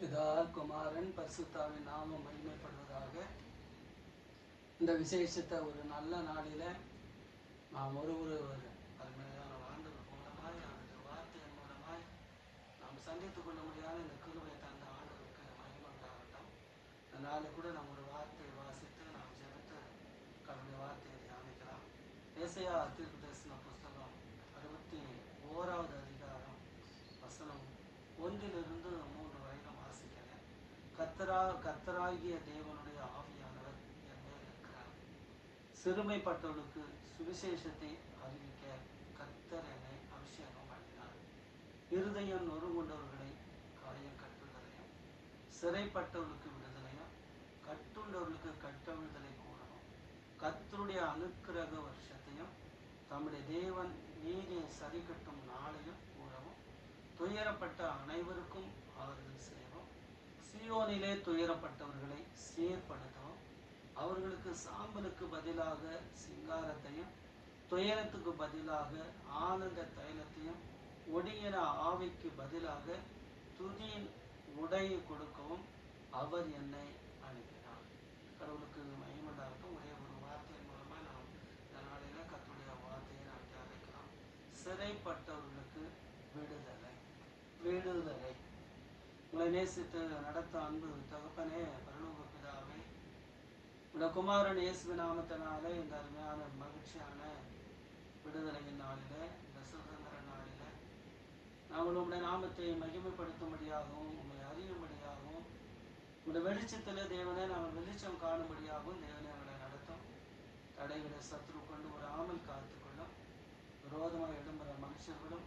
பிதா குமாரன் பரிசுத்தாவின் நாமம் மகிமைப்படுவதாக. இந்த விசேஷத்தை ஒரு நல்ல நாளில நாம் ஒரு அருமையான ஆண்டவர் மூலமாய் அவருடைய வார்த்தையின் மூலமாய் நாம் சந்தித்துக் கொள்ள முடியாத இந்த கிருபை தந்த ஆண்டவருக்கு மகிமை உண்டாகட்டும். இந்த நாளை கூட நம்ம ஒரு வார்த்தையை வாசித்து நாம் ஜெபித்து கடவுளுடைய வார்த்தையை தியானிக்கலாம். ஏசாயா தீர்க்கதரிசன புஸ்தகம் 61வது அதிகாரம் வசனம் 1 - 3 வரைக்கும் வாசிக்கிறேன். கர்த்தராகிய தேவனுடைய ஆவியானவர் என் மேல் இருக்கிறார். சிறுமைப்பட்டவர்களுக்கு சுவிசேஷத்தை அறிவிக்க கர்த்தர் என்னை அபிஷேகம் பண்ணினார். இருதயம் நொறுங்குண்டவர்களை காயம் கட்டுதலையும், சிறைப்பட்டவர்களுக்கு விடுதலையும், கட்டுண்டவர்களுக்கு கட்டவிடுதலை கூறணும். கர்த்தருடைய அனுக்கிரக வருஷத்தையும் தம்முடைய தேவன் நீதியை சரி கட்டும் நாளையும் கூறவும், துயரப்பட்ட அனைவருக்கும் ஆறுதல் செய்யவும், சீயோனிலே துயரப்பட்டவர்களை சீர்படுத்தவும், அவர்களுக்கு சாம்பலுக்கு பதிலாக சிங்காரத்தையும், துயரத்துக்கு பதிலாக ஆனந்த தைலத்தையும், ஒடியின ஆவிக்கு பதிலாக துதியின் உடையை கொடுக்கவும் அவர் என்னை அனுப்பினார். கடவுளுக்கு மகிமையுண்டாகட்டும். ஒரே ஒரு வார்த்தையின் மூலமா நாம் இந்த நாளில கர்த்தருடைய வார்த்தையை நாம் தியானிக்கலாம். சிறைப்பட்டவர்களுக்கு விடுதலை. விடுதலை. உங்களை நேசித்து நடத்த அன்பு தகப்பனே, பரலோக பிதாவே, உடைய குமாரன் இயேசுவின் நாமத்தினாலே இந்த அருமையான மகிழ்ச்சியான விடுதலையின் நாளில, இந்த சுதந்திர நாளில நாங்கள் உங்களுடைய நாமத்தை மகிமைப்படுத்தும்படியாகவும், உங்களை அறியும்படியாகவும், உங்களுடைய வெளிச்சத்திலே தேவனே நாங்கள் வெளிச்சம் காணும்படியாகவும் தேவனே எங்களை நடத்தும். தடைகளை சத்ரு கொண்டு வராமல் காத்துக்கொள்ளும். விரோதமாக எழும்புகிற மனுஷர்களும்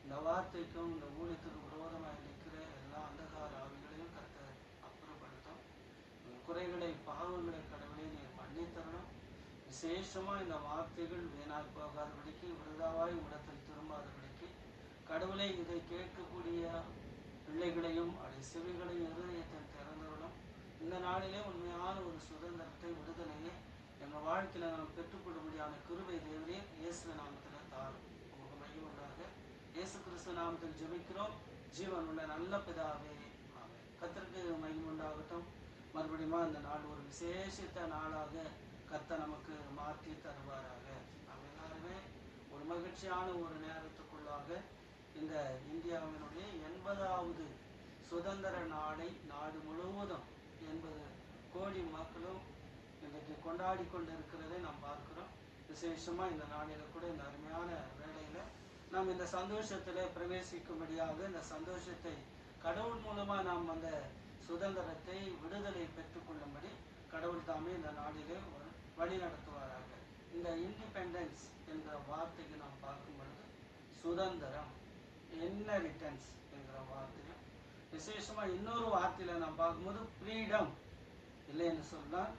இந்த வார்த்தைக்கும் இந்த ஊழியத்துக்கு விரோதமாக நிற்கிற எல்லா அந்தகார ஆவிகளையும் கர்த்தர் அப்புறப்படுத்தும். குறைகளை பாவங்களை கடவுளை நீர் மன்னித்தரணும். விசேஷமா இந்த வார்த்தைகள் வீணாய் போகாதபடிக்கு, விருதாவாய் உடத்தில் திரும்பாதபடிக்கு கடவுளை இதை கேட்கக்கூடிய பிள்ளைகளையும் அதை செவிகளையும் இருதயத்தில் திறந்தவர்களும் இந்த நாளிலே உண்மையான ஒரு சுதந்திரத்தை, விடுதலையை எங்கள் வாழ்க்கையில நாம் பெற்றுக்கொள்ளும்படியான கிருபை தேவனே இயேசு நாமத்தில் தாரும். உங்களுக்கு மகிமையாக இயேசு கிறிஸ்து நாமத்தில் ஜெபிக்கிறோம். ஜீவன் உள்ள நல்ல பிதாவே, ஆமென். கர்த்தருக்கு மகிமை உண்டாகட்டும். மறுபடியும் இந்த நாள் ஒரு விசேஷித்த நாளாக கர்த்தர் நமக்கு மாற்றி தருவாராக. நாம் எல்லாருமே ஒரு மகிழ்ச்சியான ஒரு நேரத்துக்குள்ளாக இந்த இந்தியாவினுடைய 80வது சுதந்திர நாளை நாடு முழுவதும் 80 கோடி மக்களும் இன்றைக்கு கொண்டாடி கொண்டு இருக்கிறதை நாம் பார்க்கிறோம். விசேஷமா இந்த நாளில கூட இந்த அருமையான வேளையில நாம் இந்த சந்தோஷத்திலே பிரவேசிக்கும்படியாக, இந்த சந்தோஷத்தை கடவுள் மூலமா நாம் அந்த சுதந்திரத்தை, விடுதலை பெற்றுக்கொள்ளும்படி கடவுள் தாமே இந்த நாளிலே வழி நடத்துவாராக. இந்த இண்டிபெண்டன்ஸ் என்கிற வார்த்தைக்கு நாம் பார்க்கும் பொழுது சுதந்திரம், இன்ஹெரிட்டன்ஸ் என்கிற வார்த்தையும், விசேஷமா இன்னொரு வார்த்தையில நாம் பார்க்கும்போது ஃப்ரீடம் இல்லைன்னு சொன்னால்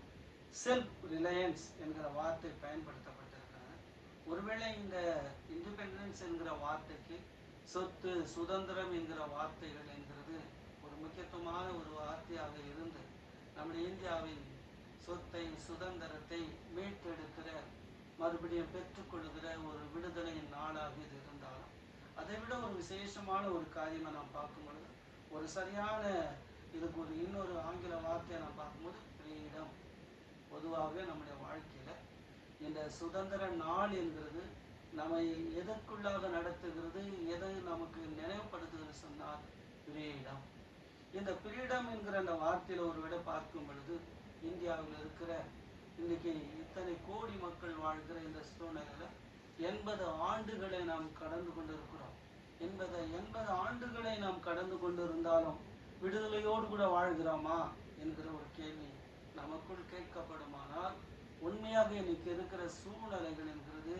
செல்ஃப் ரிலையன்ஸ் என்கிற வார்த்தை பயன்படுத்தப்பட்டிருக்கிறது. ஒருவேளை இந்த இண்டிபெண்டன்ஸ் என்கிற வார்த்தைக்கு சொத்து, சுதந்திரம் என்கிற வார்த்தைகள் என்கிறது ஒரு முக்கியத்துவமான ஒரு வார்த்தையாக இருந்து நம்முடைய இந்தியாவின் சொத்தை, சுதந்திரத்தை மீட்டெடுக்கிற, மறுபடியும் பெற்றுக்கொள்கிற ஒரு விடுதலையின் நாளாக இது இருந்தாலும், அதை விட ஒரு விசேஷமான ஒரு காரியமாக நாம் பார்க்கும் பொழுது, ஒரு சரியான இதுக்கு ஒரு இன்னொரு ஆங்கில வார்த்தையை நாம் பார்க்கும்போது ஃப்ரீடம். பொதுவாகவே நம்முடைய வாழ்க்கையில இந்த சுதந்திர நாள் என்கிறது நம்மை எதற்குள்ளாக நடத்துகிறது, எதை நமக்கு நினைவுபடுத்துகிறது சொன்னால் ஃப்ரீடம். இந்த ஃப்ரீடம் என்கிற அந்த வார்த்தையில ஒரு விட பார்க்கும் பொழுது, இந்தியாவில் இருக்கிற இன்னைக்கு இத்தனை கோடி மக்கள் வாழ்கிற இந்த சூழ்நிலையில 80 ஆண்டுகளை நாம் கடந்து கொண்டிருக்கிறோம். 80 ஆண்டுகளை நாம் கடந்து கொண்டிருந்தாலும் விடுதலையோடு கூட வாழ்கிறோமா என்கிற ஒரு கேள்வி நமக்குள் கேட்கப்படுமானால், உண்மையாக இன்னைக்கு இருக்கிற சூழ்நிலைகள் என்கிறது,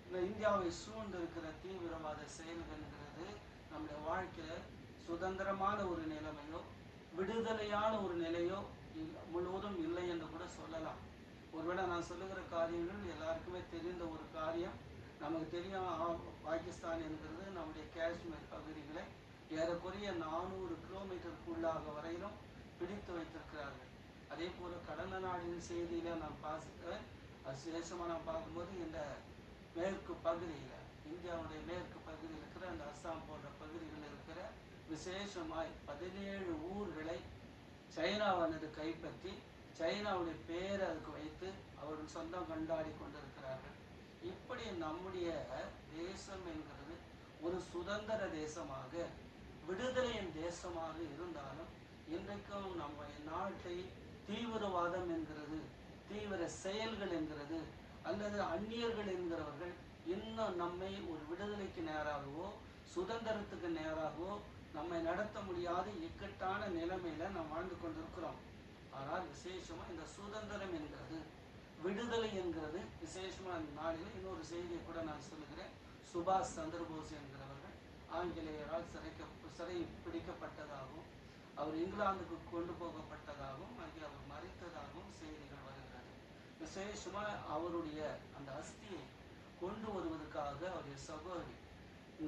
இந்த இந்தியாவை சூழ்ந்து இருக்கிற தீவிரவாத செயல்கள் என்கிறது நம்முடைய வாழ்க்கையில சுதந்திரமான ஒரு நிலைமையோ, விடுதலையான ஒரு நிலையோ முழுவதும் இல்லை என்று கூட சொல்லலாம். ஒருவேளை நான் சொல்லுகிற காரியங்கள் எல்லாருக்குமே தெரிந்த ஒரு காரியம். நமக்கு தெரியும், பாகிஸ்தான் என்கிறது நம்முடைய காஷ்மீர் பகுதிகளை ஏறக்குறைய 400 கிலோமீட்டருக்குள்ளாக வரையிலும் பிடித்து வைத்திருக்கிறார்கள். அதே போல கடந்த நாளின் செய்தியில நாம் விசேஷமா நாம் பார்க்கும்போது இந்த மேற்கு பகுதியில, இந்தியாவுடைய மேற்கு பகுதியில் இருக்கிற அந்த அஸ்ஸாம் போன்ற பகுதிகளில் இருக்கிற விசேஷமாய் 17 ஊர்களை சைனாவானது கைப்பற்றி சைனாவுடைய பேரை அதுக்கு வைத்து அவர்கள் சொந்தம் கொண்டாடி கொண்டிருக்கிறார்கள். இப்படி நம்முடைய தேசம் என்கிறது ஒரு சுதந்திர தேசமாக, விடுதலையின் தேசமாக இருந்தாலும் இன்றைக்கும் நம்ம நாட்டை தீவிரவாதம் என்கிறது, தீவிர செயல்கள் என்கிறது, அல்லது அந்நியர்கள் என்கிறவர்கள் இன்னும் நம்மை ஒரு விடுதலைக்கு நேராகவோ சுதந்திரத்துக்கு நேராகவோ நம்மை நடத்த முடியாத இக்கட்டான நிலைமையில நாம் வாழ்ந்து கொண்டிருக்கிறோம். ஆனால் விசேஷமா இந்த சுதந்திரம் என்கிறது, விடுதலை என்கிறது விசேஷமா இந்த நாளில் இன்னொரு செய்தியை கூட நான் சொல்லுகிறேன். சுபாஷ் சந்திரபோஸ் என்கிறவர்கள் ஆங்கிலேயரால் சிறை பிடிக்கப்பட்டதாகவும் அவர் இங்கிலாந்துக்கு கொண்டு போகப்பட்டதாகவும் அங்கே அவர் மறித்ததாகவும் செய்திகள் வருகிறது. விசேஷமா அவருடைய அந்த அஸ்தியை கொண்டு வருவதற்காக அவருடைய சகோதரி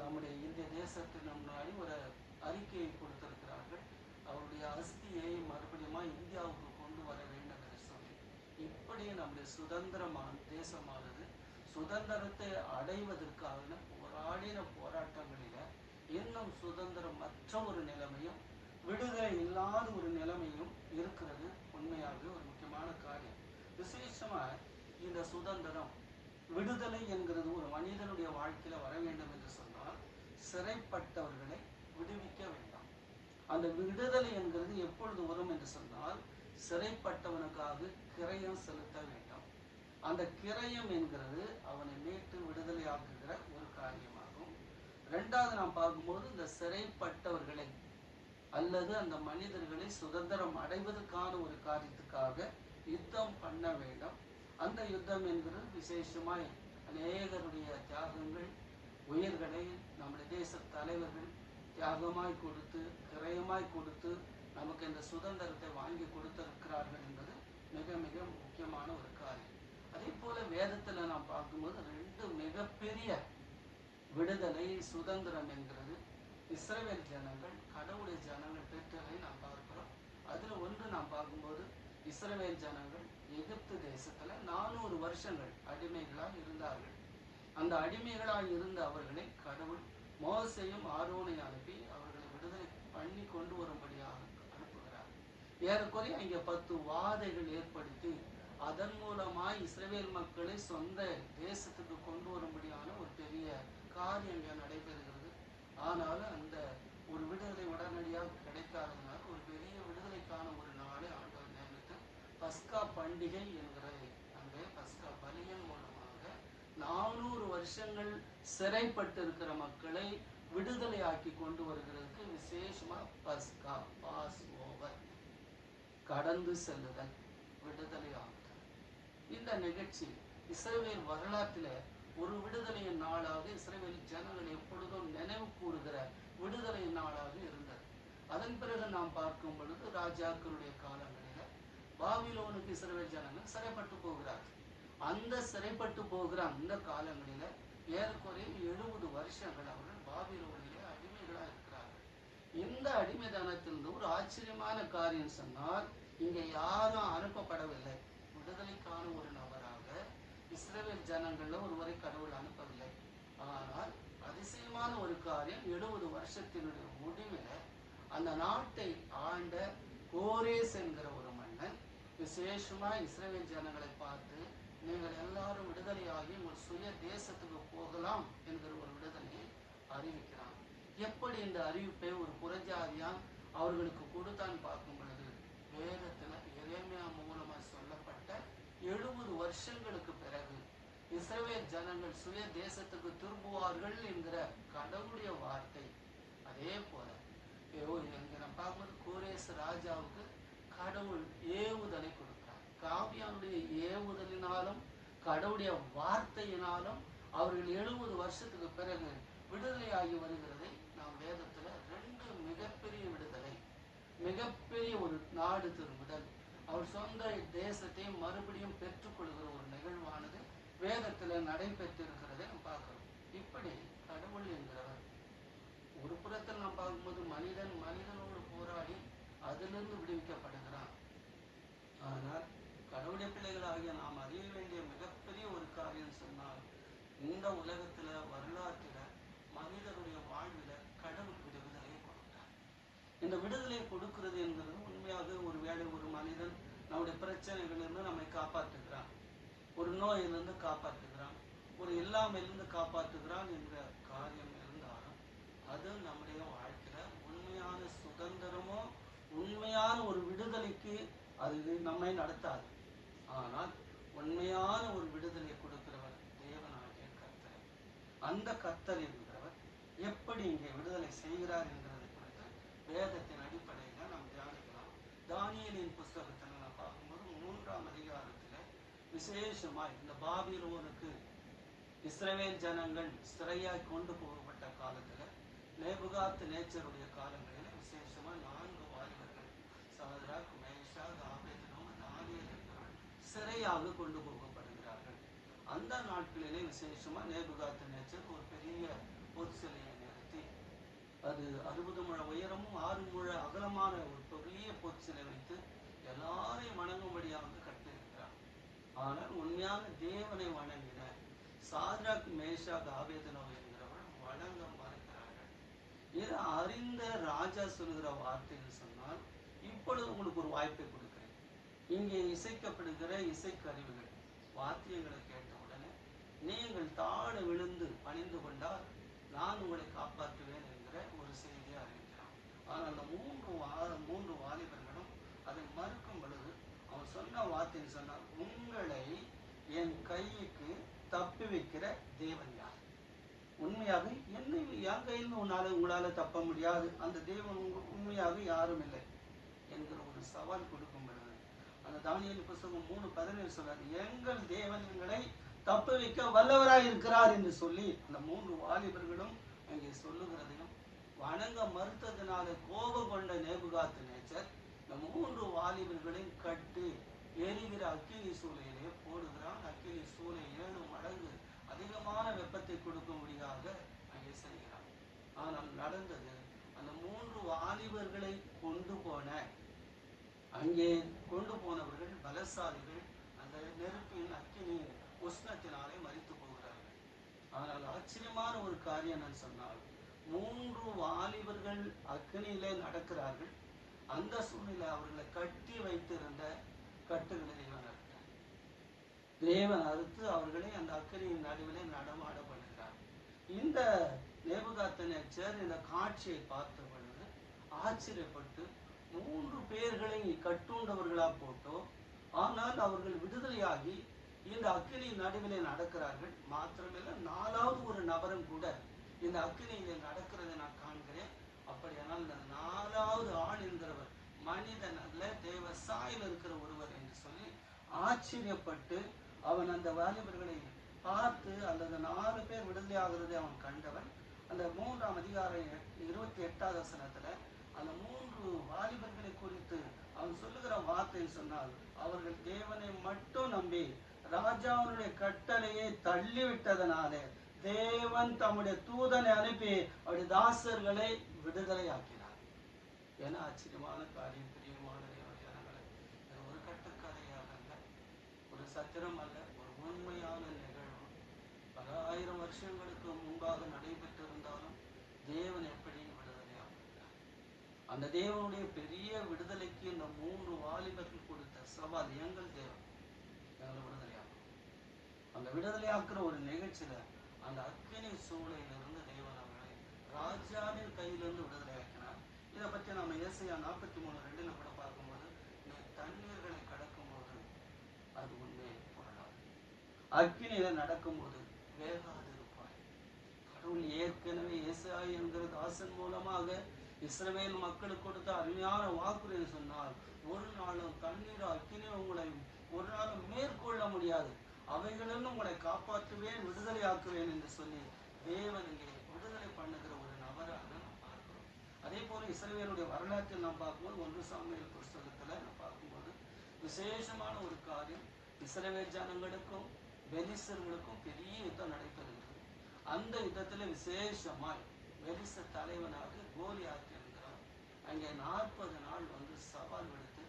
நம்முடைய இந்திய தேசத்தின் முன்னாடி ஒரு அறிக்கையை கொடுத்திருக்கிறார்கள். அவருடைய அஸ்தியை மறுபடியும் இந்தியாவுக்கு கொண்டு வர வேண்டும் என்று சொல்லி. இப்படி நம்முடைய சுதந்திரமான தேசமானது சுதந்திரத்தை அடைவதற்காக போராடின போராட்டங்களில இன்னும் சுதந்திரமற்ற ஒரு நிலைமையும் விடுதலை இல்லாத ஒரு நிலைமையும் இருக்கிறது. உண்மையாகவே ஒரு முக்கியமான காரியம். விசேஷமா இந்த சுதந்திரம் விடுதலை என்கிறது ஒரு மனிதனுடைய வாழ்க்கையில வர வேண்டும் என்று சொன்னால் சிறைப்பட்டவர்களை விடுவிக்க வேண்டாம். அந்த விடுதலை என்கிறது எப்பொழுது வரும் என்று சொன்னால் சிறைப்பட்டவனுக்காக கிரயம் செலுத்த வேண்டும். அந்த கிரயம் என்கிறது அவனை மீட்டு விடுதலை ஆக்குகிற ஒரு காரியமாகும். இரண்டாவது நாம் பார்க்கும்போது இந்த சிறைப்பட்டவர்களை அல்லது அந்த மனிதர்களை சுதந்திரம் அடைவதற்கான ஒரு காரியத்துக்காக யுத்தம் பண்ண வேண்டும். அந்த யுத்தம் என்கிறது விசேஷமாய் அநேகருடைய தியாகங்கள், உயிர்களை நம்முடைய தேச தலைவர்கள் தியாகமாய் கொடுத்து கிரயமாய் கொடுத்து நமக்கு இந்த சுதந்திரத்தை வாங்கி கொடுத்திருக்கிறார்கள் என்பது மிக மிக முக்கியமான ஒரு காரியம். அதே போல வேதத்துல நாம் பார்க்கும்போது ரெண்டு மிகப்பெரிய விடுதலை சுதந்திரம் என்கிறது இஸ்ரவேல் ஜனங்கள் கடவுளுடைய ஜனங்கள் பெற்றதை நாம் பார்க்கிறோம். அதுல ஒன்று நாம் பார்க்கும்போது இஸ்ரவேல் ஜனங்கள் எகிப்து தேசத்துல 400 வருஷங்கள் அடிமைகளாக இருந்தார்கள். அந்த அடிமைகளாக இருந்த அவர்களை கடவுள் மோசேயும் ஆரோனையும் அனுப்பி அவர்களை விடுதலை பண்ணி கொண்டு வரும்படியாக அனுப்புகிறார். ஏறக்குறைய இங்க 10 வாதைகள் ஏற்படுத்தி அதன் மூலமாய் இஸ்ரவேல் மக்களை சொந்த தேசத்துக்கு கொண்டு வரும்படியான ஒரு பெரிய காரியம் நடைபெறுகிறது. ஆனாலும் அந்த ஒரு விடுதலை உடனடியாக கிடைக்காததுனால ஒரு பெரிய விடுதலைக்கான ஒரு நாளை ஆண்டவர் நியமித்து பஸ்கா பண்டிகை என்கிற அந்த பஸ்கா பலியின் மூலமாக 400 வருஷங்கள் சிறைப்பட்டு இருக்கிற மக்களை விடுதலை ஆக்கி கொண்டு வருகிறதுக்கு விசேஷமா பஸ்கா, பாஸ் ஓவர், கடந்து செல்லுதல், விடுதலை ஆகுதல். இந்த நிகழ்ச்சி இஸ்ரவேல் வரலாற்றில ஒரு விடுதலையின் நாளாக இஸ்ரவேல் ஜனங்கள் எப்பொழுதும் நினைவு கூறுகிற விடுதலையின் நாளாக இருந்தது. அதன் பிறகு நாம் பார்க்கும் பொழுது ராஜாக்களுடைய காலங்களில பாபிலோனுக்கு இஸ்ரவேல் ஜனங்கள் சிறைப்பட்டு போகிறார்கள். அந்த சிறைப்பட்டு போகிற அந்த காலங்களில ஏறக்குறைய 70 வருஷங்கள் அவர்கள் பாபிலோனிலே அடிமைகளா இருக்கிறார்கள். இந்த அடிமைதானத்திலிருந்து ஒரு ஆச்சரியமான காரியம் சொன்னால் இங்க யாரும் அனுப்பப்படவில்லை. விடுதலைக்கான ஒரு நபராக இஸ்ரவேல் ஜனங்கள்ல ஒருவரை கடவுள் அனுப்பவில்லை. ஆனால் அதிசயமான ஒரு காரியம் 70 வருஷத்தினுடைய முடிவில அந்த நாட்டை ஆண்ட கோரேஸ் என்கிற ஒரு மன்னன் விசேஷமா இஸ்ரவேல் ஜனங்களை பார்த்து நீங்கள் எல்லாரும் விடுதலையாகி உங்கள் சுய தேசத்துக்கு போகலாம் என்கிற ஒரு விடுதலையை அறிவிக்கிறான். எப்படி இந்த அறிவிப்பை ஒரு புறஜாதியான் அவர்களுக்கு கொடுத்தான் பார்க்கும் பொழுது வேதத்துல எரேமியா மூலமா சொல்லப்பட்ட 70 வருஷங்களுக்கு பிறகு இஸ்ரவேல் ஜனங்கள் சுய தேசத்துக்கு திரும்புவார்கள் என்கிற கடவுளுடைய வார்த்தை. அதே போல நம்ம பார்க்கும்போது கோரேஸ் ராஜாவுக்கு கடவுள் ஏவுதலை கொடுக்கிறார். காவியானுடைய ஏவுதலினாலும் கடவுளுடைய வார்த்தையினாலும் அவர்கள் 70 வருஷத்துக்கு பிறகு விடுதலையாகி வருகிறதை நாம் வேதத்துல 2 மிகப்பெரிய விடுதலை, மிகப்பெரிய ஒரு நாடு திரும்புதல், அவர் சொந்த தேசத்தை மறுபடியும் பெற்றுக்கொள்கிற ஒரு நிகழ்வானது வேதத்துல நடைபெற்றிருக்கிறதை நாம் பார்க்கிறோம். இப்படி கடவுள் என்கிறவர் ஒரு புறத்தில் நாம் பார்க்கும்போது மனிதனோடு போராடி அதிலிருந்து விடுவிக்கப்படுகிறான். ஆனால் கடவுளுடைய பிள்ளைகளாகிய நாம் அறிய வேண்டிய மிகப்பெரிய ஒரு காரியம் சொன்னால் இந்த உலகத்துல வரலாற்றுல மனிதனுடைய வாழ்வில கடவுள் விடுதலையை கொடுத்தார். இந்த விடுதலை கொடுக்கிறது என்கிறது உண்மையாக ஒருவேளை ஒரு மனிதன் நம்முடைய பிரச்சனைகளிலிருந்து நம்மை காப்பாற்றுகிறான், ஒரு நோயிலிருந்து காப்பாற்றுகிறான், ஒரு இல்லாமையிலிருந்து காப்பாற்றுகிறான் என்ற காரியம் இருந்தாலும் அது நம்முடைய வாழ்க்கையில உண்மையான சுதந்திரமோ உண்மையான ஒரு விடுதலைக்கு அது நம்மை நடத்தாது. ஆனால் உண்மையான ஒரு விடுதலை கொடுக்கிறவர் தேவனாகிய கர்த்தர். அந்த கர்த்தர் என்கிறவர் எப்படி இங்கே விடுதலை செய்கிறார் என்கிறது குறித்து வேதத்தின் அடிப்படையில் நாம் தியானிக்கலாம். தானியேலின் புஸ்தகத்தில் நாம் பார்க்கும்போது 3ஆம் அதிகாரத்தில் விசேஷமாய் இந்த பாபிலோனுக்கு இஸ்ரவேல் ஜனங்கள் சிறையாய் கொண்டு போகப்பட்ட காலத்தில் நேபுகாத் நேச்சருடைய காலங்களில் விசேஷமா 4 வாலிபர்கள் சாத்ராக், மேஷாக், ஆபேத்நேகோ, தானியேல் என்பவர்கள் சிறையாக கொண்டு போகப்படுகிறார்கள். அந்த நாட்களிலே விசேஷமா நேபுகாத் நேச்சர் ஒரு பெரிய பொற்சிலையை நிறுத்தி அது 60 முழ உயரமும் 6 முழ அகலமான ஒரு பெரிய பொற்சிலை வைத்து எல்லாரையும் வணங்கும்படியாக கட்டியிருக்கிறார். ஆனால் உண்மையான தேவனை வணங்கின சாத்ராக், மேஷாக், ஆபேத்நேகோ என்கிறவர்கள் வணங்க மறுக்கிறார்கள். இதை அறிந்த ராஜா சொல்கிற வார்த்தைன்னு சொன்னால், இப்பொழுது உங்களுக்கு ஒரு வாய்ப்பை கொடுக்கிறேன். இங்கே இசைக்கப்படுகிற இசைக்கருவிகள் வாத்தியங்களை கேட்ட உடனே நீங்கள் தாழ விழுந்து பணிந்து கொண்டால் நான் உங்களை காப்பாற்றுவேன் என்கிற ஒரு செய்தியை அறிவிக்கிறான். ஆனால் அந்த மூன்று வாலிபர்களும் அதை மறுக்கும் பொழுது அவன் சொன்ன வார்த்தைன்னு சொன்னால், உங்களை என் கைக்கு தப்பி வைக்கிற தேவன் யார்? உண்மையாக என்னை என் கையில் உங்களால தப்ப முடியாது, அந்த தேவன் உண்மையாக யாரும் இல்லை என்கிற ஒரு சவால் கொடுக்கும் பொழுது அந்த தானியேல் புஸ்தகம் 3:17 சொல்றாரு, எங்கள் தேவன் எங்களை தப்ப வைக்க வல்லவராய் இருக்கிறார் என்று சொல்லி அந்த 3 வாலிபர்களும் அங்கே சொல்லுகிறதையும் வணங்க மறுத்ததினால கோபம் கொண்ட நேபுகாத் நேச்சர் இந்த 3 வாலிபர்களையும் கட்டி எரிகிற அக்கினி சூளையிலே போடுகிறான். அக்கினி சூளை 7 மடங்கு அதிகமான வெப்பத்தை கொடுக்கும்படியாக அங்கே செய்கிறான். ஆனால் நடந்தது, அந்த 3 வாலிபர்களை அங்கே கொண்டு போனவர்கள் பலசாலிகள் அந்த நெருப்பின் அக்கினி உஷ்ணத்தினாலே மரித்து போகிறார்கள். ஆனால் ஆச்சரியமான ஒரு காரியம் நான் சொன்னால், 3 வாலிபர்கள் அக்கினியிலே நடக்கிறார்கள். அந்த சூழ்நிலை அவர்களை கட்டி வைத்திருந்த கட்டுகளை தேவன் அறுத்து அவர்களை அந்த அக்கினியின் நடுவிலே நடமாட பண்ணுகிறார். இந்த நேபுகாத்நேச்சர் இந்த காட்சியை பார்த்த பொழுது ஆச்சரியப்பட்டு 3 பேர்களை கட்டுண்டவர்களா போட்டோ, ஆனால் அவர்கள் விடுதலையாகி இந்த அக்கினியின் நடுவிலே நடக்கிறார்கள். மாத்திரமில்லை, 4வது ஒரு நபரும் கூட இந்த அக்கினியிலே நடக்கிறதை நான் காண்கிறேன். அப்படியானால் இந்த 4வது ஆள் என்கிறவர் மனிதன் அல்ல, தேவ சாயில் இருக்கிற ஒருவர் என்று சொல்லி ஆச்சரியப்பட்டு அவன் அந்த வாலிபர்களை பார்த்து, அல்லது 4 பேர் விடுதலை ஆகிறதை அவன் கண்டவன். அந்த 3ஆம் அதிகாரம் 28வது வசனத்துல அந்த 3 வாலிபர்களை குறித்து அவன் சொல்லுகிற வார்த்தை சொன்னால், அவர்கள் தேவனை மட்டும் நம்பி ராஜாவுடைய கட்டளையை தள்ளிவிட்டதனாலே தேவன் தம்முடைய தூதனை அனுப்பி அவருடைய தாசர்களை விடுதலை ஆக்கினார். என ஆச்சரியமான காரியம். பிரியமான தேவஜனங்களே, ஒரு கட்டுக்கதையாக அல்ல, ஒரு சத்திரம் அல்ல, ஒரு உண்மையான நிகழ்வு. பல ஆயிரம் வருஷங்களுக்கு முன்பாக நடைபெற்றிருந்தாலும் தேவன் எப்படி விடுதலையாகிறார்? அந்த தேவனுடைய பெரிய விடுதலைக்கு இந்த 3 வாலிபர்கள் கொடுத்த சவால், எங்கள் தேவன் எங்களை விடுதலையாகும். அந்த விடுதலையாக்குற ஒரு நிகழ்ச்சியில அந்த அக்கினி சூளையிலிருந்து தேவன் அவர்களை ராஜாவின் கையிலிருந்து விடுதலையாக்கினார். இதை பற்றி நம்ம ஏசாயா 43:2 கூட பார்க்கும்போது, நீ தண்ணீர்களை கடக்கும்போது அது உண்மையை பொருளாது, அக்கினியில நடக்கும்போது வேகாது இருப்பாய். கடவுள் ஏற்கனவே ஏசாயா என்கிற தாசன் மூலமாக இஸ்ரவேல் மக்களுக்கு கொடுத்த அருமையான வாக்குறுதி சொன்னால், ஒரு நாளும் தண்ணீர் அக்கினி உங்களை ஒரு நாளும் மேற்கொள்ள முடியாது, அவைகளிலும் உங்களை காப்பாற்றுவேன், விடுதலை ஆக்குவேன் என்று சொல்லி தேவன் இங்கே விடுதலை பண்ணுகிற ஒரு நபராக நாம் பார்க்கிறோம். அதே போல இஸ்ரவேலுடைய வரலாற்றில் நாம் பார்க்கும்போது 1 சாமுவேல் புஸ்தகத்துல நாம் பார்க்கும்போது விசேஷமான ஒரு காரியம், இஸ்ரவேல் ஜனங்களுக்கும் பெலிஸ்தர்களுக்கும் பெரிய யுத்தம் நடைபெறுகிறது. அந்த யுத்தத்துல விசேஷமாய் பெலிஸ்தர் தலைவனாக கோலியாத் என்கிறார். அங்கே 40 நாள் சவால் விடுத்து,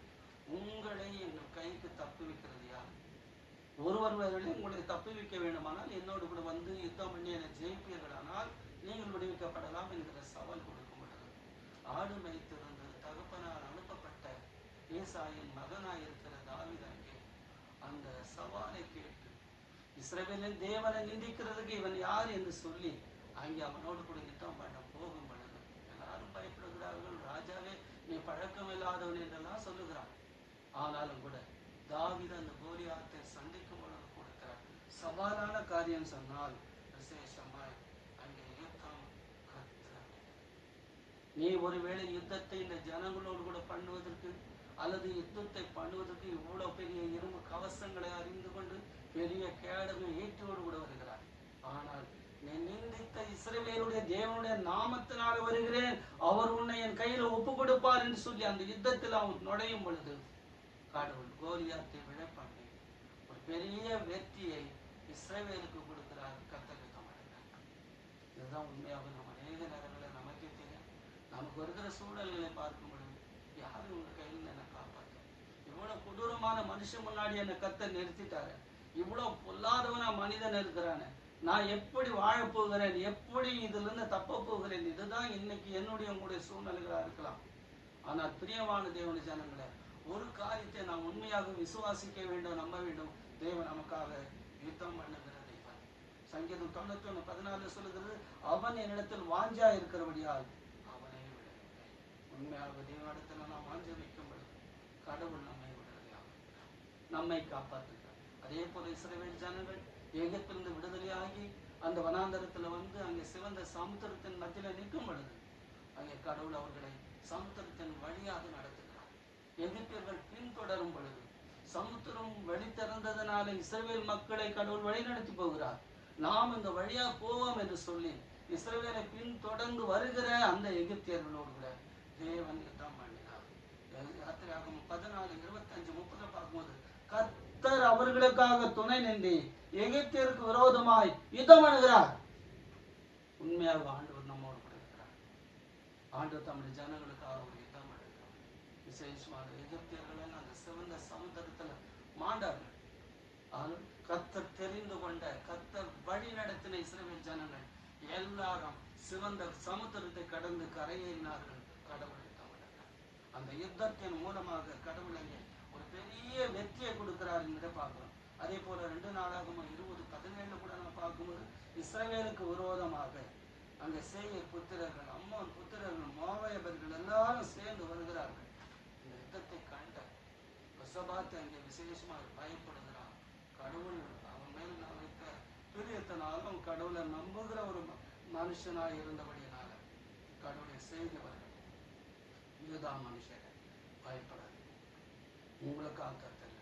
உங்களை எங்கள் கைக்கு தப்பி வைக்கிறது யார்? ஒருவர் உங்களை தப்பி வைக்க வேண்டுமானால் என்னோடு கூட யுத்தம் பண்ணி என்னை ஜெயிப்பீர்களானால் நீங்கள் விடுவிக்கப்படலாம் என்கிற சவால் கொடுக்கப்பட்டது. ஆடு மேய்த்திருந்த ஏசாயின் மகனாயிருக்கிற தாவீது அந்த சவாலை கேட்டு இஸ்ரவேலின் தேவனை நிந்திக்கிறதுக்கு இவன் யார் என்று சொல்லி அங்கே அவனோடு கூட யுத்தம் பண்ண போகும் பொழுது எல்லாரும் பயப்படுகிறார்கள். ராஜாவே, நீ பழக்கம் இல்லாதவன் என்றெல்லாம் சொல்லுகிறான். ஆனாலும் கூட தாவீது அந்த கோலியாத்தை சந்திக்கும் பொழுது கொடுக்கிற சவாலான காரியம் சொன்னால் விசேஷமாய் அங்கே யுத்தம் கர்த்தர். நீ ஒருவேளை யுத்தத்தை இந்த ஜனங்களோடு கூட பண்ணுவதற்கு அல்லது யுத்தத்தை பண்ணுவதற்கு இவ்வளவு பெரிய இரும்பு கவசங்களை அறிந்து கொண்டு பெரிய கேடமை ஏற்றியோடு கூட வருகிறார். ஆனால் நீ நிந்தித்த இஸ்ரவேலுடைய தேவனுடைய நாமத்தினால வருகிறேன், அவர் உன்னை என் கையில ஒப்பு கொடுப்பார் என்று சொல்லி அந்த யுத்தத்தில் அவன் நுழையும் பொழுது கடவுள் கோலியாத்தை விழ பண்ணி ஒரு பெரிய வெற்றியை இஸ்ரவேலுக்கு கொடுக்கிறார். கர்த்தர் யுத்தம் பண்ணுகிறார். இதுதான் உண்மையாக நம்ம அநேக நேரங்களில் நமக்கே தெரியும். நமக்கு வருகிற சூழல்களை பார்க்கும் பொழுது யாரும் உங்க கையில் என்னை காப்பாற்றும், இவ்வளவு கொடூரமான மனுஷன் முன்னாடி என்னை கர்த்தர் நிறுத்திட்டாரு, இவ்வளவு பொல்லாதவனா மனிதன் இருக்கிறானே, நான் எப்படி வாழப் போகிறேன், எப்படி இதுல இருந்து தப்ப போகிறேன். இதுதான் இன்னைக்கு என்னுடைய உங்களுடைய சூழ்நிலைகளா இருக்கலாம். ஆனால் பிரியமான தேவனுடைய ஜனங்களே, ஒரு காரியத்தை நாம் உண்மையாக விசுவாசிக்க வேண்டும், நம்ப வேண்டும். தேவன் நமக்காக யுத்தம் பண்ணுகிற தேவன். சங்கீதம் 91:14 சொல்லுகிறது, அவன் என்னிடத்தில் வாஞ்சா இருக்கிறபடியால் அவனை விடவில்லை. உண்மையாக தேவனிடத்தில் நாம் வாஞ்ச வைக்கும் பொழுது கடவுள் நம்மை விடுதலையாக நம்மை காப்பாற்றுகிறார். அதே போல இஸ்ரவேல் ஜனங்கள் எகிப்திலிருந்து விடுதலையாகி அந்த வனாந்தரத்துல வந்து அங்கே சிவந்த சமுத்திரத்தின் மத்தியில நிற்கும் பொழுது அங்கே கடவுள் அவர்களை சமுத்திரத்தின் வழியாக நடத்துகிறார். எகிப்தியர்கள் பின்தொடரும் பொழுது சமுத்திரம் வழி திறந்ததனால இஸ்ரவேல் மக்களை கடவுள் வழி நடத்தி போகிறார். நாம் இந்த வழியா போவோம் என்று சொல்லி இஸ்ரவேலை பின்தொடர்ந்து வருகிற அந்த எகிப்தியர்களோடு கூட தேவன் யுத்தம் பண்ணினார். யாத்திராகமம் 14:25-30 பார்க்கும்போது கர்த்தர் அவர்களுக்காக துணை நின்று எகிப்தியருக்கு விரோதமாய் யுத்தம் பண்ணுகிறார். உண்மையாக ஆண்டவர் நம்மோடு கூட இருக்கிறார். ஆண்டவர் தம்முடைய ஜனங்களுக்காக ஒரு யுத்தம் பண்ணுகிறார். விசேஷமாக எகிப்தியர்கள் அந்த சிவந்த சமுத்திரத்துல மாண்டார்கள். ஆனால் கர்த்தர் தெரிந்து கொண்ட, கர்த்தர் வழி நடத்தின இஸ்ரவேல் ஜனங்கள் எல்லாரும் சிவந்த சமுத்திரத்தை கடந்து கரையேறினார்கள். கடவுள் யுத்தம் பண்ணுகிறார். அந்த யுத்தத்தின் மூலமாக கடவுள் அங்கே ஒரு பெரிய வெற்றியை கொடுக்கிறார் என்று பார்க்கிறோம். அதே போல 2 நாளாகமம் 20:17 கூட நம்ம பார்க்கும்போது இஸ்ரவேலுக்கு விரோதமாக அங்கே சேயீர் புத்திரர்கள், அம்மோன் புத்திரர்கள், மோவாபியர்கள் எல்லாரும் சேர்ந்து வருகிறார்கள். இந்த யுத்தத்தை கண்ட யோசபாத் அங்கே விசேஷமாக பயப்படுகிறான். கடவுள் அவன் மேல் நான் வைத்த பிரியத்தினாலும் கடவுளை நம்புகிற ஒரு மனுஷனாய் இருந்தபடியினால கடவுளை செய்தி வருகிறது. இதுதான் மனுஷன் பயப்படாது, உங்களுக்காக கர்த்தர்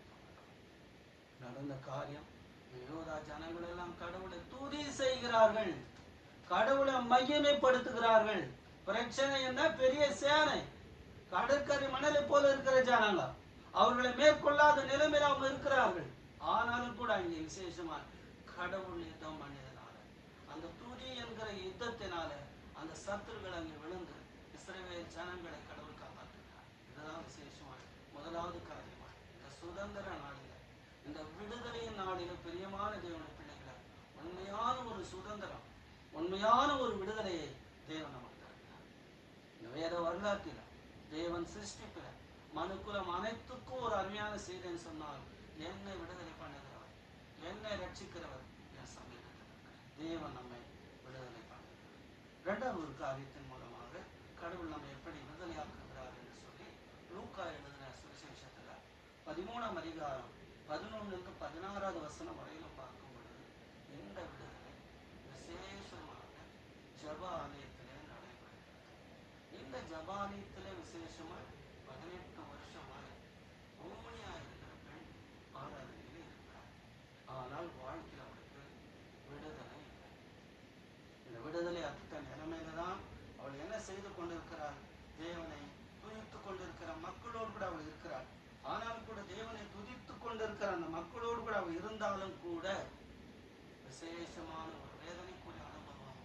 நடந்த காரியம். யூதா ஜனங்கள் எல்லாம் கடவுளை துதி செய்கிறார்கள், கடவுளை மகிமைப்படுத்துகிறார்கள். பிரச்சனை என்ன? பெரிய சேனை, கடற்கரை மணலை போல இருக்கிற ஜனங்க, அவர்களை மேற்கொள்ளாத நிலைமையில் அவங்க இருக்கிறார்கள். ஆனாலும் கூட அங்கே விசேஷமா கடவுள் யுத்தம் பண்ணியதனால, அந்த துதி என்கிற யுத்தத்தினால அந்த சத்துருகள் அங்கே விழுந்து இஸ்ரவேல் ஜனங்களை கடவுள் காப்பாற்றுகிறார். இதுதான் விசேஷமா முதலாவது காரியமா இந்த சுதந்திர நாளில, இந்த விடுதலையின் நாளில பிரியமான தேவனுடைய பிள்ளைகளை உண்மையான ஒரு சுதந்திரம், உண்மையான ஒரு விடுதலையை தேவன் நமக்கு தருகிறார். இந்த வேத வரலாற்றில தேவன் சிருஷ்டிப்பில மனுக்குலம் அனைத்துக்கும் ஒரு அருமையான செய்தின்னு சொன்னால், என்னை விடுதலை பண்ணுகிறவர், என்னை ரட்சிக்கிறவர் என் சமீபத்தில் தேவன் நம்மை விடுதலை பண்ணுகிறார். இரண்டாவது ஒரு காரியத்தின் மூலமாக கடவுள் நம்மை எப்படி விடுதலையாக்குகிறார் என்று சொல்லி லூக்கா எழுதின சுவிசேஷத்துல 13ஆம் அதிகாரம் 11-16 வரையிலும் பார்க்கும் பொழுது இந்த விடுதலை விசேஷமாக ஜப ஆலயத்திலே நடைபெறுகிறது. இந்த ஜப ஆலயத்திலே விசேஷமாக 18 வருஷமாக ஊமையா இருக்கிற பெண் ஆராதனையில் இருக்கிறார். ஆனால் வாழ்க்கையில் அவளுக்கு விடுதலை இல்லை. இந்த விடுதலை அற்ற நிலைமையில தான் அவள் என்ன செய்து கொண்டிருக்கிறாள்? தேவனை துதித்து கொண்டிருக்கிற மக்களோடு கூட அவள் இருக்கிறாள். ஆனால் கூட தேவனை துதித்து கொண்டிருக்கிற அந்த மக்களோடு கூட அவள் இருந்தாலும் கூட விசேஷமான ஒரு வேதனைக்குரிய அனுபவம்,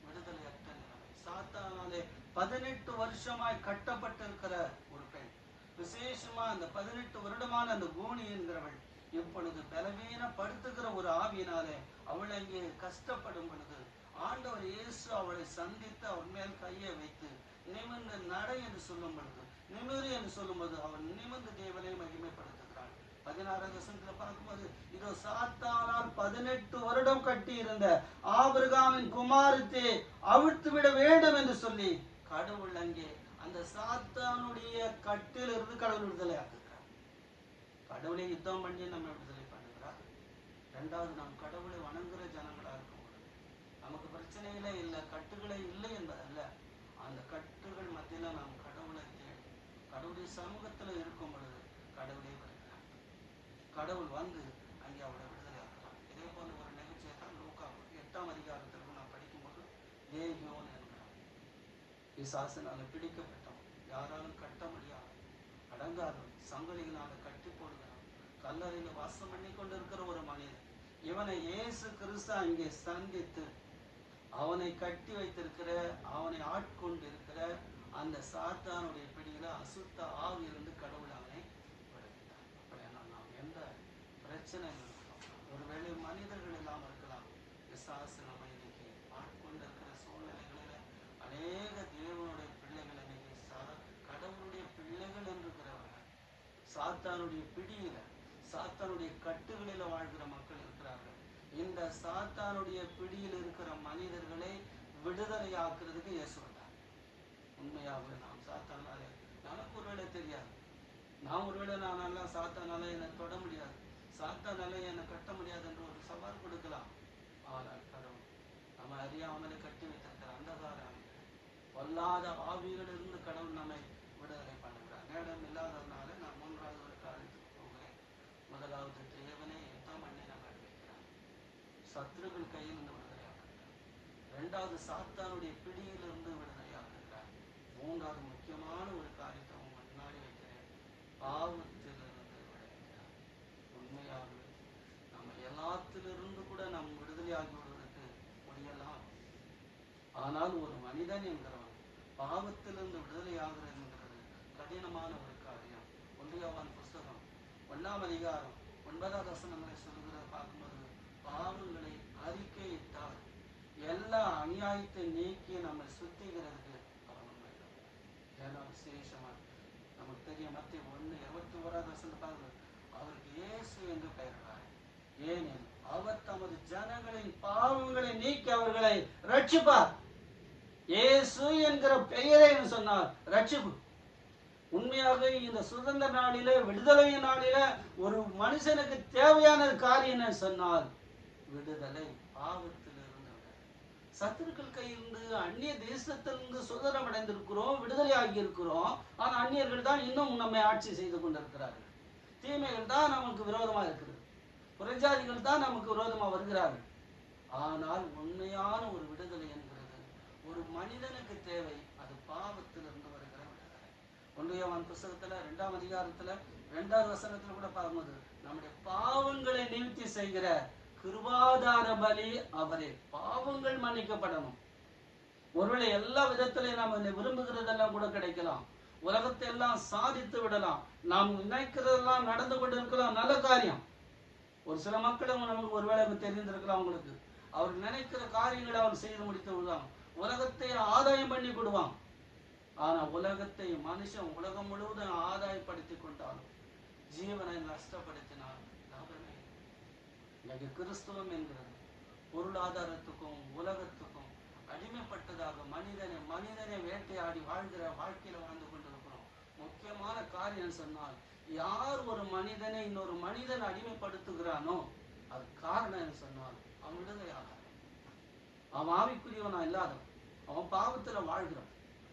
விடுதலை அற்ற நிலைமை. சாத்தானாலே 18 வருஷமாய் கட்டப்பட்டிருக்கிற ஒரு பெண், விசேஷமா அந்த 18 வருடமான அந்த கோணி என்கிறவள் இப்பொழுது பலவீனப்படுத்துகிற ஒரு ஆவியினாலே அவள் அங்கே கஷ்டப்படும் பொழுது ஆண்டவர் இயேசு அவளை சந்தித்து அவர் மேல் கையை வைத்து நிமிர்ந்து நடை என்று சொல்லும் பொழுது நிமிரு என்று சொல்லும்போது அவன் நிமிர்ந்து தேவனை மகிமைப்படுத்துகிறான். 16 வசனத்துல பார்க்கும்போது, இதோ சாத்தானால் 18 வருடம் கட்டி இருந்த ஆபிரகாமின் குமாரத்தை அவிழ்த்து விட வேண்டும் என்று சொல்லி கடவுள் அங்கே அந்த சாத்தானுடைய கட்டிலிருந்து கடவுள் விடுதலை ஆக்குகிறார். கடவுளை யுத்தம் பண்ணி நம்ம விடுதலை பண்ணுகிறார். இரண்டாவது, நாம் கடவுளை வணங்குகிற ஜனங்களா இருக்கும் பொழுது நமக்கு பிரச்சனைகளே இல்லை, கட்டுகளே இல்லை என்பதல்ல, அந்த கட்டுகள் மத்தியில நாம் கடவுளை தேடி கடவுளுடைய சமூகத்துல இருக்கும் பொழுது கடவுளை வருகிறார். கடவுள் வந்து அங்கே அவளை விடுதலை ஆக்கலாம். இதே போல ஒரு நிகழ்ச்சியை தான் லூக்கா 8ஆம் அதிகாரத்திற்கு நான் படிக்கும்போது, லேகியோன் என்கிறான், பிசாசினால பிடிக்கப்பட்டவன், யாராலும் கட்ட முடியாது, அடங்காதவன், சங்கலிகளால கட்டி போடுகிறான், கல்லறையில வாசம் பண்ணி கொண்டிருக்கிற ஒரு மனிதன். இவனை இயேசு கிறிஸ்து அங்கே சந்தித்து அவனை கட்டி வைத்திருக்கிற, அவனை ஆட்கொண்டு இருக்கிற அந்த சாத்தானுடைய பிடியில அசுத்த ஆவி இருந்து கடவுள் அவனை விடுவித்தார். அப்படின்னா நாம் எந்த பிரச்சனை இருக்கிறோம், ஒருவேளை மனிதர்கள் இல்லாமல் இருக்கலாம், பிசாசு நம்ம இன்னைக்கு ஆட்கொண்டிருக்கிற சூழ்நிலைகளில அநேக தேவனுடைய பிள்ளைகள் இன்னைக்கு கடவுளுடைய பிள்ளைகள் என்றிருக்கிறவர்கள் சாத்தானுடைய பிடியில, சாத்தானுடைய கட்டுகளில வாழ்கிற மக்கள் இருக்கிறார்கள். இந்த சாத்தானுடைய பிடியில் இருக்கிற மனிதர்களை விடுதலை ஆக்குறதுக்கு இயேசு வந்தார். உண்மையாகவே நாம் சாத்தானாலே, நமக்கு ஒருவேளை தெரியாது, நான் ஒருவேளை நான் நல்லா சாத்தானால என்னை தொட முடியாது, சாத்தானால என்னை கட்ட முடியாது என்று ஒரு சவால் கொடுக்கலாம். ஆனால் கடவுள் நம்ம அறியாமலே கட்டி வைத்திருக்கிற அந்தகார பொல்லாத ஆவிகளிலிருந்து கடவுள் நம்மை விடுதலை பண்ணுகிறார். நேரம் இல்லாததுனால நான் 3வது ஒரு காரியத்துக்கு போகிறேன். முதலாவது, தேவனே யுத்தம் பண்ணி நம்ம வைக்கிறார், சத்துருக்கள் கையிலிருந்து விடுதலை ஆக்குகிறார். 2வது, சாத்தானுடைய பிடியிலிருந்து விடுதலை ஆக்குகிறார். 3வது முக்கியமான ஒரு காரியத்தை உங்க முன்னாடி வைக்கிறேன், பாவத்திலிருந்து விடுதலை. உண்மையாகவே நம்ம எல்லாத்திலிருந்து கூட நாம் விடுதலை ஆகி விடுவதற்கு முடியலாம். ஆனால் ஒரு மனிதன் என்கிறவன் பாவத்திலிருந்து விடுதலை ஆகிறது என்கிறது கடினமான ஒரு காரியம். 1 யோவான் புஸ்தகம் 1ஆம் அதிகாரம் 9வது வசனங்களை சொல்லுகிறத பார்க்கும்போது, பாவங்களை அறிக்கையிட்டால் எல்லா அநியாயத்தை நீக்கி நம்மை சுத்திகிறதுக்கு அவர் உண்மைதான். ஏன்னா விசேஷமா நமக்கு தெரியும், மத்திய 1:21வது வசனத்தை பார்க்கும்போது, அவருக்கு இயேசு என்று பெயரிட்டார், ஏனெனில் அவர் தமது ஜனங்களின் பாவங்களை நீக்கி அவர்களை ரட்சிப்பார். இயேசு என்கிற பெயரை சொன்னார், ரட்சிப்பு. உண்மையாக இந்த சுதந்திர நாளில, விடுதலை நாளில ஒரு மனுஷனுக்கு தேவையான காரியம் என்ன சொன்னால் விடுதலை, பாவத்திலிருந்து சத்துருக்கள் கையிலிருந்து, அந்நிய தேசத்திலிருந்து சுதந்திரம் அடைந்திருக்கிறோம், விடுதலை ஆகி இருக்கிறோம். ஆனால் அந்நியர்கள் தான் இன்னும் நம்மை ஆட்சி செய்து கொண்டிருக்கிறார்கள். தீமைகள் தான் நமக்கு விரோதமா இருக்கிறது, புறஜாதிகள் தான் நமக்கு விரோதமா வருகிறார்கள். ஆனால் உண்மையான ஒரு விடுதலை என்கிறது ஒரு மனிதனுக்கு தேவை, அது பாவத்திலிருந்து வருகிற விடுதலை. 1 யோவான் புஸ்தகத்துல 2ஆம் அதிகாரத்துல 2வது வசனத்துல கூட பார்க்கும்போது, நம்முடைய பாவங்களை நிவர்த்தி செய்கிற கிருபாதார பலி அவரே. பாவங்கள் மன்னிக்கப்படணும். ஒருவேளை எல்லா விதத்திலையும் நாம் விரும்புகிறதெல்லாம் கூட கிடைக்கலாம், உலகத்தை எல்லாம் சாதித்து விடலாம், நாம் நினைக்கிறதெல்லாம் நடந்து கொண்டு இருக்கலாம், நல்ல காரியம். ஒரு சில மக்களும் நமக்கு ஒருவேளை தெரிந்திருக்கலாம், அவங்களுக்கு அவர் நினைக்கிற காரியங்களை அவர் செய்து முடித்து விடுவாங்க, உலகத்தை ஆதாயம் பண்ணி விடுவாங்க. ஆனா உலகத்தை மனுஷன் உலகம் முழுவதும் ஆதாயப்படுத்தி கொண்டாலும் ஜீவனை நஷ்டப்படுத்தினால் லாபமே. இன்னைக்கு கிறிஸ்துவம் என்கிறது பொருளாதாரத்துக்கும் உலகத்துக்கும் அடிமைப்பட்டதாக மனிதனை வேட்டையாடி வாழ்கிற வாழ்க்கையில வாழ்ந்து கொண்டிருக்கிறோம். முக்கியமான காரியம் சொன்னால், யார் ஒரு மனிதனை இன்னொரு மனிதன் அடிமைப்படுத்துகிறானோ அது காரணம் சொன்னால் அவன் விடுதலையாக, அவன் ஆவிக்குரியவனா இல்லாதவன், அவன் பாவத்துல வாழ்கிறான்.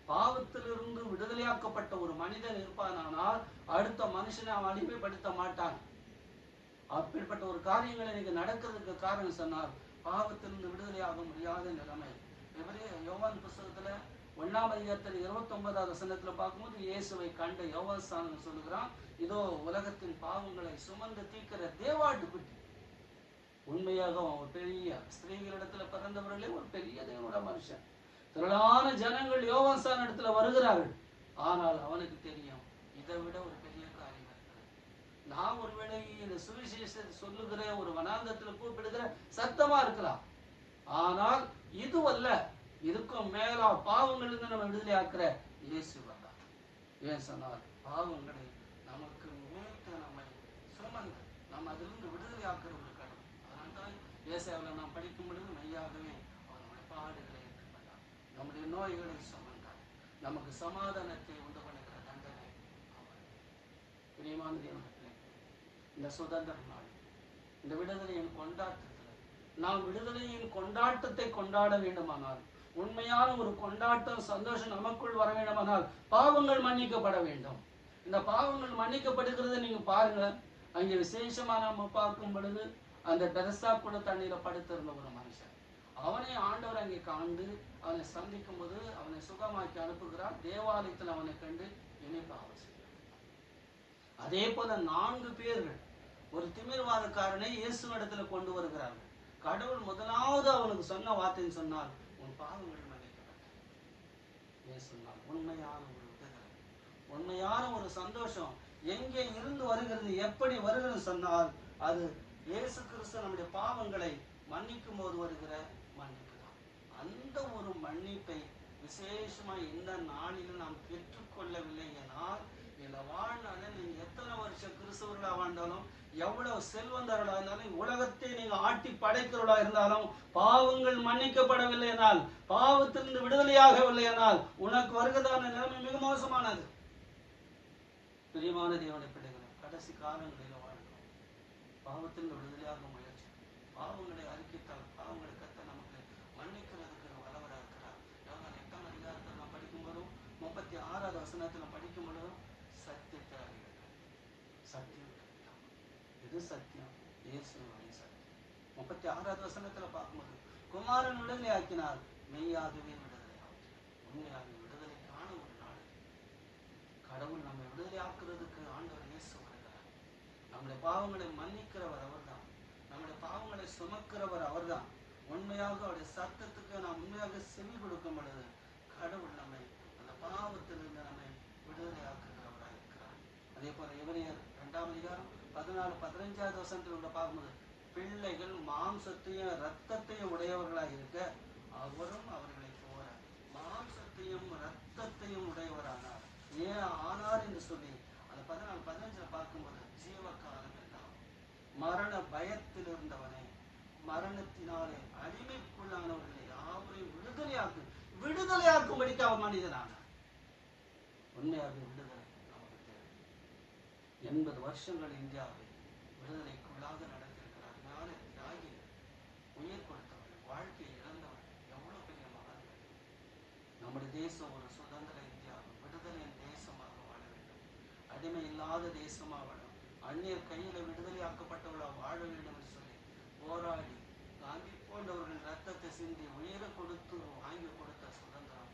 பாவத்திலிருந்து விடுதலையாக்கப்பட்ட ஒரு மனிதன் இருப்பானால் அடுத்த மனுஷனை அவன் அடிமைப்படுத்த மாட்டான். அப்படிப்பட்ட ஒரு காரியங்கள் இன்னைக்கு நடக்கிறதுக்கு காரணம் சொன்னால் பாவத்திலிருந்து விடுதலையாக முடியாத நிலைமை. யோவான் புஸ்தகத்துல 1ஆம் அதிகாரத்தில் 29வது வசனத்துல பார்க்கும்போது, இயேசுவை கண்ட யோவான் சொல்லுகிறான், இதோ உலகத்தின் பாவங்களை சுமந்து தீர்க்கிற தேவாட்டுக்குட்டி. உண்மையாக அவன் ஒரு பெரிய ஸ்திரீகளிடத்துல பிறந்தவர்களே ஒரு பெரிய தேவனோட மனுஷன். திரளான ஜனங்கள் யோவான் இடத்துல வருகிறார்கள். ஆனால் அவனுக்கு தெரியும், இதை விட ஒரு பெரிய காரியம் இருக்கிறது. நான் ஒருவேளை இந்த சுவிசேஷத்தை சொல்லுகிற ஒரு வனாந்தத்துல கூப்பிடுகிற சத்தமா இருக்கலாம், ஆனால் இதுவல்ல, இதுக்கும் மேலா பாவங்களிலிருந்து நம்ம விடுதலை ஆக்குற இயேசு வந்தார். ஏன் சொன்னால் பாவங்களை நமக்கு மீட்டு நம்மை சுமந்து நம்ம அதிலிருந்து விடுதலை ஆக்கிற ஒரு கடவுள். அதனால்தான் ஏசாயாவில் நாம் படிக்கும் பொழுது மெய்யாகவே அவனுடைய பாடுகளை ஏற்றுக்கொண்டார், நம்முடைய நோய்களை சுமந்தார், நமக்கு சமாதானத்தை உண்டு பண்ணுகிற தண்டனை அவர். பிரியமான தேவனே, இந்த சுதந்திர நாள், இந்த விடுதலையின் கொண்டாட்டத்தில் நாம் விடுதலையின் கொண்டாட்டத்தை கொண்டாட வேண்டுமானால், உண்மையான ஒரு கொண்டாட்டம் சந்தோஷம் நமக்குள் வர வேண்டுமானால் பாவங்கள் மன்னிக்கப்பட வேண்டும். இந்த பாவங்கள் மன்னிக்கப்படுகிறத நீங்க பாருங்க. அங்கே விசேஷமா நம்ம பார்க்கும் பொழுது அந்த பெரசா கூட தண்ணீரை படுத்திருந்த ஒரு மனுஷன், அவனை ஆண்டவர் அங்கே காண்டு அவனை சந்திக்கும் போது அவனை சுகமாக்கி அனுப்புகிறார். தேவாலயத்தில் அவனை கண்டு இணைப்பு அவசியம். அதே போல 4 பேர்கள் ஒரு திமிர்வாதக்காரனை இயேசுவிடத்துல கொண்டு வருகிறார்கள். கடவுள் முதலாவது அவனுக்கு சொன்ன வார்த்தைன்னு சொன்னால், உன் பாவங்கள் மன்னிக்கப்பட்டது. சொன்னால் உண்மையான ஒரு விடுதலை, உண்மையான ஒரு சந்தோஷம் எங்கே இருந்து வருகிறது, எப்படி வருகிறது சொன்னால், அது இயேசு கிறிஸ்து நம்முடைய பாவங்களை மன்னிக்கும் போது வருகிற மன்னிப்பு தான். அந்த ஒரு மன்னிப்பை விசேஷமா இந்த நாளில் நாம் பெற்றுக்கொள்ளவில்லை என்றால், இந்த வாழ்நாளில் நீங்க எத்தனை வருஷம் கிறிஸ்தவர்களா வாழ்ந்தாலும், எவ்வளவு செல்வந்தர்களா இருந்தாலும், உலகத்தை நீங்க ஆட்டி படைக்கிறவர்களா இருந்தாலும், பாவங்கள் மன்னிக்கப்படவில்லை என்றால், பாவத்திலிருந்து விடுதலையாகவில்லை என்றால், உனக்கு வருகிறதான நிலைமை மிக மோசமானது. பிரியமான தேவனுடைய பிள்ளைகளை, கடைசி காலங்களில் வாழ்கிறோம். பாவத்திலிருந்து விடுதலையாக முயற்சி, பாவங்களை அறிக்கைத்தால் பாவங்களை கத்த நமக்கு மன்னிக்கிறதுக்கு வல்லவராக இருக்கிறார். 8ஆம் அதிகாரத்தில் நாம் படிக்கும் போதும் 36வது வசனத்தில் படிக்கும் பொழுதும் சத்தியத்தை அறிகிறது. சத்தியம் இது சத்தியம், இயேசுவின் சத்தியம். 36வது வசனத்துல பார்க்கும்போது, குமாரன் விடுதலை ஆக்கினார், மெய்யாகவே விடுதலை ஆக்கினார். உண்மையாக விடுதலைக்கான ஒரு நாள். கடவுள் நம்மை விடுதலை ஆக்குறதுக்கு ஆண்டவர் இயேசு வருகிறார். நம்முடைய பாவங்களை மன்னிக்கிறவர் அவர்தான், நம்முடைய பாவங்களை சுமக்கிறவர் அவர்தான். உண்மையாக அவருடைய சத்தத்துக்கு நாம் உண்மையாக செவி கொடுக்கும் பொழுது கடவுள் நம்மை அந்த பாவத்திலிருந்து நம்மை விடுதலை ஆக்குகிறவராக இருக்கிறார். அதே போல எபிரேயர் 2ஆம் அதிகாரம் 14, 15வது வசனத்தில் பார்க்கும்போது, பிள்ளைகள் மாம்சத்தையும் இரத்தத்தையும் உடையவர்களாக இருக்க அவரும் அவர்களை போல மாம்சத்தையும் இரத்தத்தையும் உடையவரானார். ஏன் ஆனார் என்று சொல்லி அந்த 14, 15 பார்க்கும்போது, ஜீவகாலம் எல்லாம் மரண பயத்தில் இருந்தவனை, மரணத்தினாலே அடிமைக்குள்ளானவர்களை யாவரையும் விடுதலையாக்கும்படிக்கு அவர் மனிதனானார். உண்மையாக விடுதலை நமக்கு தேவை. 80 வருஷங்கள் இந்தியாவை விடுதலைக்குள்ளாக நடத்திருக்கிறார். ஞான தியாகி, உயிர் கொடுத்தவர்கள், வாழ்க்கையை இழந்தவர்கள், எவ்வளவு பெரிய மகான்கள். நம்முடைய தேசம் ஒரு சுதந்திர இந்தியா, விடுதலையின் தேசமாக வாழ வேண்டும், அடிமை இல்லாத தேசமாக வாழ, அந்நியர் கையில விடுதலையாக்கப்பட்டவர்களாக வாழ வேண்டும் என்று சொல்லி போராடி காந்தி போன்றவர்கள் ரத்தத்தை சிந்தி உயிரை கொடுத்து வாங்கி கொடுத்த சுதந்திரம்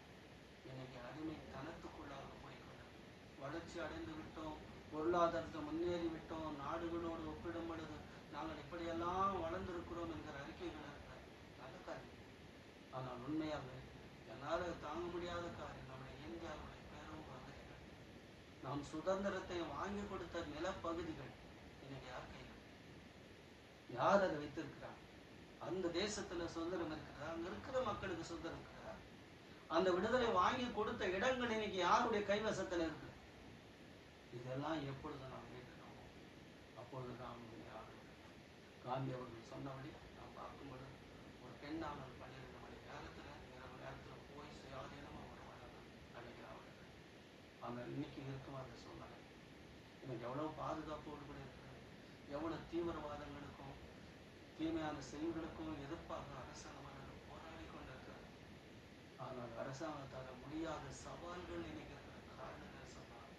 இன்னைக்கு அடிமை தனத்துக்குள்ளாக போய்கொண்டது. வளர்ச்சி அடைந்து விட்டோம், பொருளாதாரத்தை முன்னேறி விட்டோம், நாடுகளோடு ஒப்பிடும் பொழுது நாங்கள் இப்படியெல்லாம் வளர்ந்திருக்கிறோம் என்கிற அறிக்கைகள் நடக்காது. ஆனால் உண்மையாக என்னால் தாங்க முடியாத காரியம் நம்முடைய இந்தியாவுடைய பெரும் பகுதிகள், நாம் சுதந்திரத்தை வாங்கி கொடுத்த நிலப்பகுதிகள் இன்னைக்கு யார் கையில்? யார் அதை வைத்திருக்கிறார்? அந்த தேசத்துல சுதந்திரம் இருக்கிறதா? அங்க இருக்கிற மக்களுக்கு சுதந்திரம் இருக்கிறதா? அந்த விடுதலை வாங்கி கொடுத்த இடங்கள் இன்னைக்கு யாருடைய கைவசத்துல இருக்கு? இதெல்லாம் எப்பொழுது நாம் கேட்கிறோமோ அப்பொழுது நாம் காந்தி அவர்கள் சொன்னபடி நாம் பார்க்கும்போது, ஒரு பெண்ணாளர் 12 மணி நேரத்துல இரவு நேரத்துல போய் சுயாதீனமா வருவாங்க நினைக்கிறார்கள். ஆனால் இன்னைக்கு இருக்கும் அந்த சூழ்நிலை இன்னைக்கு எவ்வளவு பாதுகாப்போடு கூட இருக்கிறது, எவ்வளவு தீவிரவாதங்களுக்கும் தீமையான செயல்களுக்கும் எதிர்ப்பாக அரசாங்கம் போராடி கொண்டிருக்கிறது. ஆனால் அரசாங்கத்தால் முடியாத சவால்கள் இன்னைக்கு இருக்கிற காரணங்கள் சொன்னால்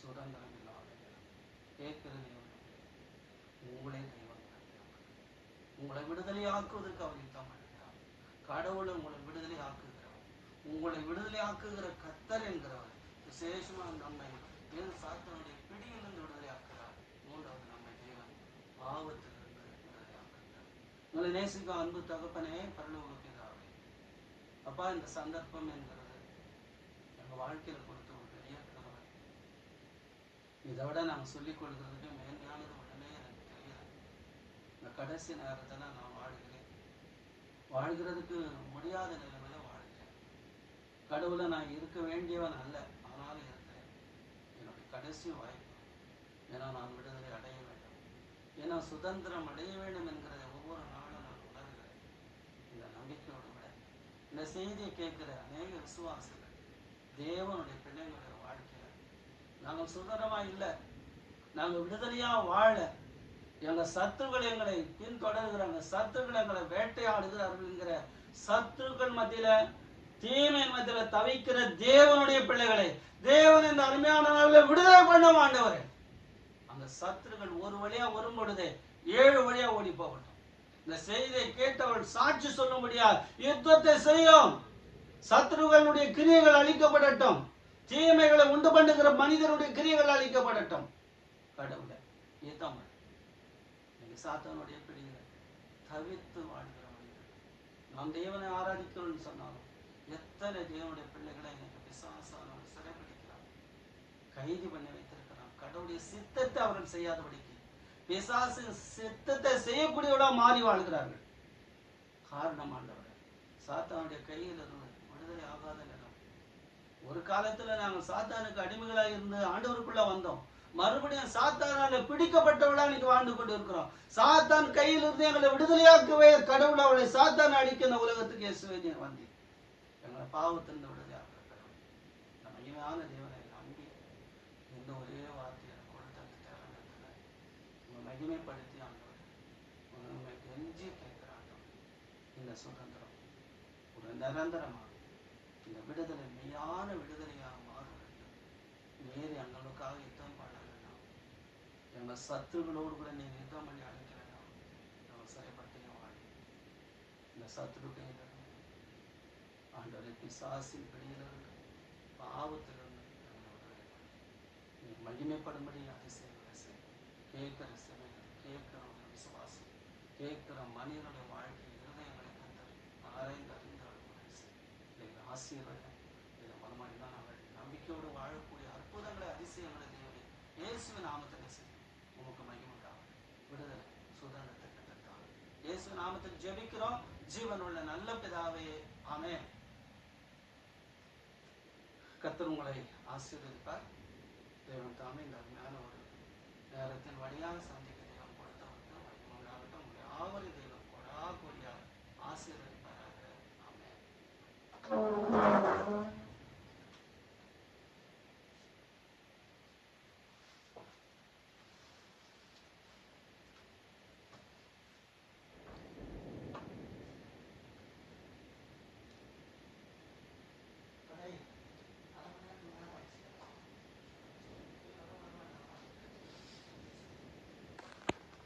சுதந்திரம் இல்லாத கேட்கிறது. உங்களே தெய்வம், உங்களை விடுதலை ஆக்குவதற்கு அவர் தமிழ்கிறார். கடவுளை உங்களை விடுதலை ஆக்குகிறவர், உங்களை விடுதலை ஆக்குகிற கர்த்தர் என்கிறவர். விசேஷமா நம்மை சாத்தனுடைய பிடியிலிருந்து விடுதலை ஆக்குகிறார். 3வது நம்மை தேவன் பாவத்திலிருந்து விடுதலை ஆக்குகிறார். உங்களை நேசிக்கும் அன்பு தகப்பனே, பரலோக பிதாவே, அப்பா, இந்த சந்தர்ப்பம் என்கிறது எங்க வாழ்க்கையில கொடுத்த ஒரு பெரிய கருவை. இதை விட நாங்கள் சொல்லிக் கொள்கிறதுக்கு மேன்மையானது ஒண்ணுமே எனக்கு தெரியாது. இந்த கடைசி நேரத்துல நான் வாழ்கிறதுக்கு முடியாத நிலைமையில வாழ்கிறேன். கடவுளை நான் இருக்க வேண்டியவன் அல்ல, கடைசி வாய்ப்பு. ஏன்னா நான் விடுதலை அடைய வேண்டும், ஏன்னா சுதந்திரம் அடைய வேண்டும் என்கிறதை ஒவ்வொரு நாளும் நான் உணர்கிறேன். இந்த நம்பிக்கையோடு விட இந்த செய்தியை கேட்கிற அநேக விசுவாசிகள் தேவனுடைய பிள்ளைங்களுடைய வாழ்க்கையில நாங்கள் சுதந்திரமா இல்லை, நாங்கள் விடுதலையா வாழ, எங்க சத்துருக்கள் எங்களை பின்தொடர்கிறாங்க, சத்துருக்கள் எங்களை வேட்டையாடுகிறார்கள் என்கிற சத்துருக்கள் மத்தியில, தீமையின் மத்தியில தவிக்கிற தேவனுடைய பிள்ளைகளை தேவன் இந்த அருமையான நாளில் விடுதலை பண்ண ஆண்டவரே. அந்த சத்துருக்கள் ஒரு வழியா வரும் பொழுதே 7 வழியா ஓடி போகட்டும். இந்த செய்தியை கேட்டவள் சாட்சி சொல்லும்படியா யுத்தத்தை செய்யும். சத்துருக்களுடைய கிரியைகள் அழிக்கப்படட்டும், தீமைகளை உண்டு பண்ணுகிற மனிதனுடைய கிரியைகள் அழிக்கப்படட்டும். கடவுளை யுத்தம் சாத்தானுடைய பிடிகளை தவிர்த்து வாழ்கிற மனிதர்கள். நாம் தேவனை ஆராதிக்கிறோம்னு சொன்னாலும் எத்தனை தேவனுடைய பிள்ளைகளை இன்னைக்கு பிசாசானவன் சிறைப்பிடிக்கிறான், கைது பண்ணி வைத்திருக்கிறான். கடவுளுடைய சித்தத்தை அவர்கள் செய்யாதபடிக்கு பிசாசின் சித்தத்தை செய்யக்கூடியவர்களா மாறி வாழ்கிறார்கள். காரணம் ஆண்டவர் சாத்தானுடைய கையில் இருந்து விடுதலை ஆகாத நிலம். ஒரு காலத்துல நாங்கள் சாத்தானுக்கு அடிமைகளாக இருந்து ஆண்டவருக்குள்ள வந்தோம், மறுபடியும் சாத்தானால பிடிக்கப்பட்டவளா இன்னைக்கு வாழ்ந்து கொண்டு இருக்கிறோம். சாத்தான் கையில் இருந்து எங்களை விடுதலையாக்கவே கடவுள் அவளை சாத்தான் அடிக்க இந்த உலகத்துக்கு இயேசுவே நீர் வந்தீர். எங்களை பாவத்திலிருந்து விடுதலையாக்குற கடவுள், இந்த மகிமையான தேவனை நம்பி இந்த ஒரே வார்த்தையை கொடுத்த அந்த தேவனத்துல உங்களை மகிமைப்படுத்தி ஆண்டவர் உங்களை கெஞ்சி கேட்கிற ஆண்டவர், இந்த சுதந்திரம் ஒரு நிரந்தரமாக இந்த விடுதலை மெய்யான விடுதலையாக மாற வேண்டும். நேரு எங்களுக்காக யுத்தம் பண்ண வேண்டாம், எங்கள் சத்துருகளோடு கூட நீங்கள் யுத்தம் பண்ணி அழைக்க வேண்டாம். நம்ம சிறைப்பட்டையும் வாழ இந்த சத்துருக்கையில் ஆண்டவரை பிசாசின் பிடியிலிருந்து பாவத்திலிருந்து நீ மகிமைப்படும்படி அதிசயங்களை செய். கேட்கிற செவைகள், கேட்கிற விசுவாசம், கேட்கிற மனிதனுடைய வாழ்க்கை இருதயங்களை கத்தர் ஆராய்ந்து அறிந்து ஆசீர்வாதம் இதை மனமாடினா நாங்கள் நம்பிக்கையோடு வாழக்கூடிய அற்புதங்களை அதிசயங்களை தேவை இயேசுவின் நாமத்தில் செய்யும். உமக்கு மகிமைக்காக விடுதலை சுதந்திரத்தை கட்டத்தான் இயேசுவின் நாமத்தில் ஜெபிக்கிறோம் ஜீவனுள்ள நல்ல பிதாவே, ஆமென். கர்த்தர் உங்களை ஆசீர்வதிப்பார். தேவன் தாமே இந்த அருமையான ஒரு நேரத்தின் வழியாக சந்திக்க தேவன் கொடுத்தவருக்கு மகிமையாகட்டும். உங்களை ஆவரை தெய்வம் கொடா கொடியாக ஆசீர்வதிப்பாராக. ஆமென்.